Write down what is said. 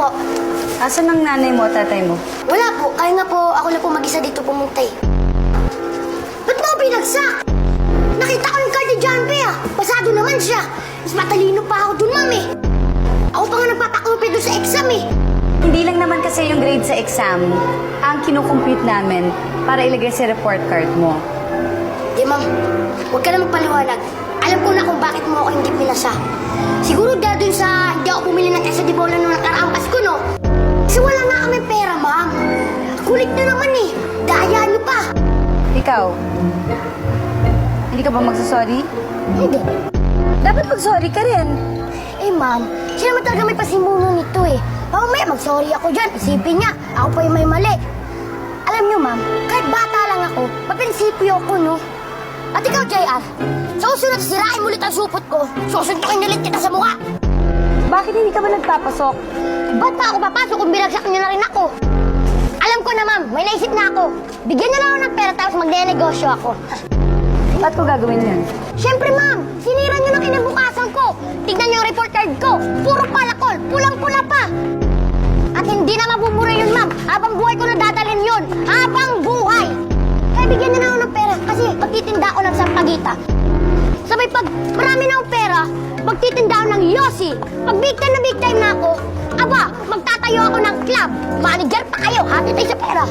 po. Asan ang nanay mo at tatay mo? Wala po. Kaya nga po, ako na po mag-isa dito pumunta eh. Ba't mo binagsak? Nakita ko yung card ni John P. Pasado naman siya. Mas matalino pa ako dun, ma'am eh. Ako pa nga nagpapakopi dun sa exam eh. Hindi lang naman kasi yung grade sa exam ang kinukompute namin para ilagay sa report card mo. Di, ma'am. Huwag ka na magpaliwanag. Alam ko na kung bakit mo ako hindi pinasa. Siguro dahil dun sa hindi ako bumili ng tesa di bola nung nakaraang Pasko, no? Kasi wala nga kami pera, ma'am. Kulit na naman eh. Daya niyo pa. Ikaw, hindi ka ba magsasorry? Hindi. Dapat mag-sorry ka rin. Eh, ma'am, siya naman talaga may pasimuno nito eh. Mamaya mag-sorry ako dyan. Isipin niya, ako pa yung may mali. Alam niyo, ma'am, kahit bata lang ako, maprinsipyo ako, no? At ikaw, JR, sa usunod, sirain mo ulit ang supot ko. Susuntukin ulit kita sa mukha. Bakit hindi ka ba nagpapasok? Ba't pa ako papasok kung binagsak niyo na rin ako? Alam ko na, ma'am, may naisip na ako. Bigyan niyo lang ako ng pera tapos magne-negosyo ako. Ba't ko gagawin yun? Siyempre, ma'am, sinira niyo na kinabukasan ko. Tignan niyo yung report card ko. Puro palakol, pulang-pula pa. At hindi na mabubura yun, ma'am. Habang buhay ko na dadalhin yun. Habang buhay. Kaya bigyan niyo na ako ng pera kasi magtitinda ako ng sampagita. Sabay pag marami na akong pera, magtitinda ako ng yosi. Pag big time na ako, aba, magtatayo ako ng club. Manager pa kayo, hati tayo sa pera.